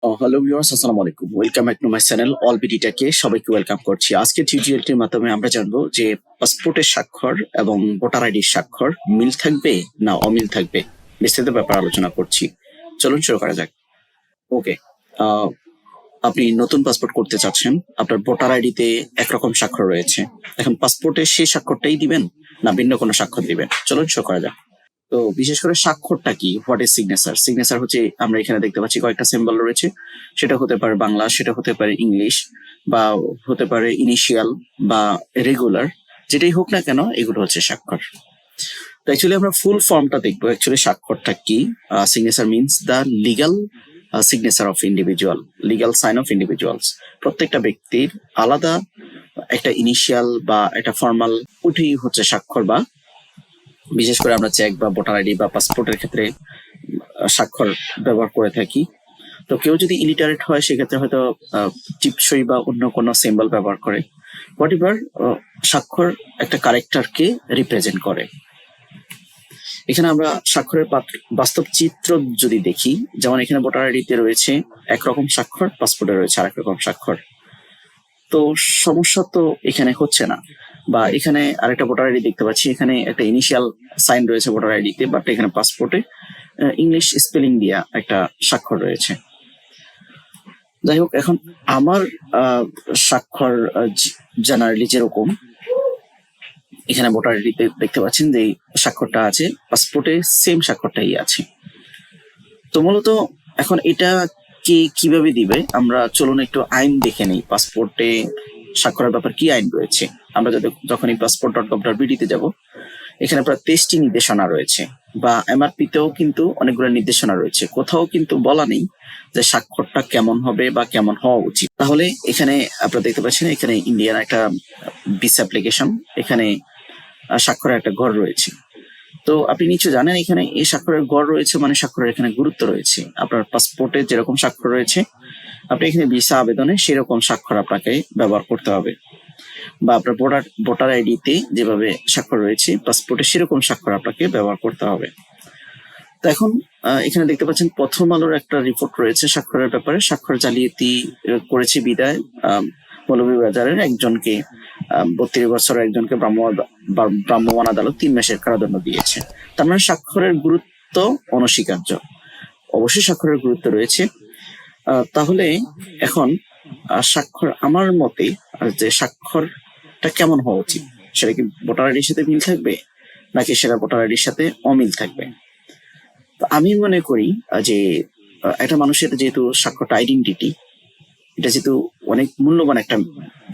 Hello viewers, আসসালামু আলাইকুম। Welcome back to my channel all বিডিটাকে সবাইকে ওয়েলকাম করছি। আজকে টিউটোরিয়ালটির মাধ্যমে আমরা জানবো যে পাসপোর্টের স্বাক্ষর এবং ভোটার আইডির স্বাক্ষর মিল থাকবে না অমিল থাকবে, বিস্তারিত ব্যাপার আলোচনা করছি। চলুন শুরু করা যাক। ওকে, আপনি নতুন পাসপোর্ট করতে চাচ্ছেন, আপনার ভোটার আইডিতে একরকম স্বাক্ষর রয়েছে। এখন পাসপোর্টে সেই স্বাক্ষরটাই দিবেন না ভিন্ন কোনো স্বাক্ষর দিবেন? চলুন শুরু করা যাক। তো বিশেষ করে স্বাক্ষরটা কি, হোয়াট ইজ সিগনেচার? সিগনেচার হচ্ছে, আমরা এখানে দেখতে পাচ্ছি কয়েকটা সিম্বল রয়েছে। সেটা হতে পারে বাংলা, সেটা হতে পারে ইংলিশ, বা হতে পারে ইনিশিয়াল বা রেগুলার। যেটাই হোক না কেন, এগুলো হচ্ছে স্বাক্ষর। তো অ্যাকচুয়ালি আমরা ফুল ফর্মটা দেখবো। অ্যাকচুয়ালি স্বাক্ষরটা কি? Signature means the legal signature of individual, legal sign of individuals. প্রত্যেকটা ব্যক্তির আলাদা একটা ইনিশিয়াল বা একটা ফর্মাল, ওইটাই হচ্ছে স্বাক্ষর। বা বিশেষ করে আমরা চেক বা ভোটার আইডি বা পাসপোর্টের ক্ষেত্রে স্বাক্ষর ব্যবহার করে থাকি। তো কেউ যদি ইলিটারেট হয়, সেক্ষেত্রে হয়তো টিপসই বা অন্য কোনো সিম্বল ব্যবহার করে। হোয়াট এভার, স্বাক্ষর একটা ক্যারেক্টারকে রিপ্রেজেন্ট করে। এখানে আমরা স্বাক্ষরের বাস্তব চিত্র যদি দেখি, যেমন এখানে ভোটার আইডিতে রয়েছে একরকম স্বাক্ষর, পাসপোর্টে রয়েছে আরেক রকম স্বাক্ষর। তো সমস্যা তো এখানে হচ্ছে না। বা এখানে আরেকটা ভোটার আইডি দেখতে পাচ্ছি, এখানে একটা ইনিশিয়াল সাইন রয়েছে ভোটার আইডিতে, বাট এখানে পাসপোর্টে ইংলিশ স্পেলিং দিয়া একটা স্বাক্ষর রয়েছে। যাই হোক, এখন আমার স্বাক্ষর জেনারেলি যেরকম এখানে ভোটার আইডিতে দেখতে পাচ্ছেন যে স্বাক্ষরটা আছে, পাসপোর্টে সেম স্বাক্ষরটাই আছে। তো মূলত এখন এটা কে কিভাবে দিবে, আমরা চলুন একটু আইন দেখে নিই। পাসপোর্টে স্বাক্ষরের ব্যাপার কি আইন রয়েছে। আমরা যখন এই passport.gov.bd-তে যাব, এখানে প্রায় 23টি নির্দেশনা রয়েছে, বা এমআরপিতেও কিন্তু অনেকগুলো নির্দেশনা রয়েছে। কোথাও কিন্তু বলা নেই যে স্বাক্ষরটা কেমন হবে বা কেমন হওয়া উচিত। তাহলে এখানে আপনারা দেখতে পাচ্ছেন, এখানে ইন্ডিয়ান একটা ভিসা অ্যাপ্লিকেশন, এখানে স্বাক্ষরের একটা ঘর রয়েছে। তো আপনি নিশ্চয় জানেন, এখানে এই স্বাক্ষরের গড় রয়েছে, মানে স্বাক্ষরের এখানে গুরুত্ব রয়েছে। আপনার পাসপোর্টে যেরকম স্বাক্ষর রয়েছে, আপনি এখানে ভিসা আবেদনে সেরকম স্বাক্ষর আপনাকে ব্যবহার করতে হবে। বা আপনার ভোটার আইডিতে যেভাবে স্বাক্ষর রয়েছে, পাসপোর্টে সেরকম স্বাক্ষর আপনাকে ব্যবহার করতে হবে। তো এখন এখানে দেখতে পাচ্ছেন প্রথম আলোর একটা রিপোর্ট রয়েছে স্বাক্ষরের ব্যাপারে। স্বাক্ষর জালিয়াতি করেছে বিদায় মৌলভীবাজারের একজনকে, 32 বছরের একজনকে ভ্রাম্যমাণ আদালত 3 মাসের কারাদণ্ড দিয়েছে। তার মানে স্বাক্ষরের গুরুত্ব অনস্বীকার্য। অবশ্যই স্বাক্ষরের গুরুত্ব রয়েছে। তাহলে এখন স্বাক্ষর, আমার মতে যে স্বাক্ষরটা কেমন হওয়া উচিত, সেটা কি ভোটার আইডির সাথে মিল থাকবে নাকি সেটা ভোটার আইডির সাথে অমিল থাকবে? তো আমি মনে করি যে একটা মানুষের যেহেতু স্বাক্ষরটা আইডেন্টিটি, এটা যেহেতু অনেক মূল্যবান একটা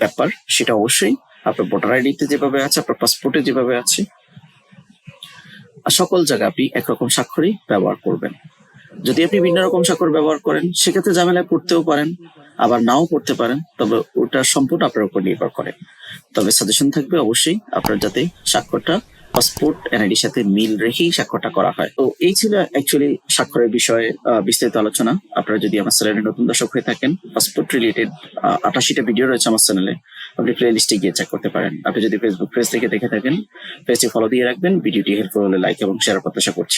ব্যাপার, সেটা অবশ্যই আপনার ভোটার আইডিতে যেভাবে আছে, আপনার পাসপোর্টে যেভাবে আছে, সকল জায়গায় আপনি একরকম স্বাক্ষরই ব্যবহার করবেন। যদি আপনি ভিন্ন রকম স্বাক্ষর ব্যবহার করেন, সেক্ষেত্রে ঝামেলায় পড়তেও পারেন, আবার নাও পড়তে পারেন। তবে ওটা সম্পূর্ণ আপনার উপর নির্ভর করে। তবে সাজেশন থাকবে অবশ্যই আপনার যাতে স্বাক্ষরটা পাসপোর্ট এনআইডির সাথে মিল রেখেই স্বাক্ষরটা করা হয়। তো এই ছিল অ্যাকচুয়ালি স্বাক্ষরের বিষয়ে বিস্তারিত আলোচনা। আপনারা যদি আমার চ্যানেলে নতুন দর্শক হয়ে থাকেন, পাসপোর্ট রিলেটেড 88টা ভিডিও রয়েছে আমার চ্যানেলে, আপনি প্লে লিস্টে গিয়ে চেক করতে পারেন। আপনি যদি ফেসবুক পেজ থেকে দেখে থাকেন, পেজটি ফলো দিয়ে রাখবেন। ভিডিওটি হেল্পফুল হলে লাইক এবং শেয়ার প্রত্যাশা করছি।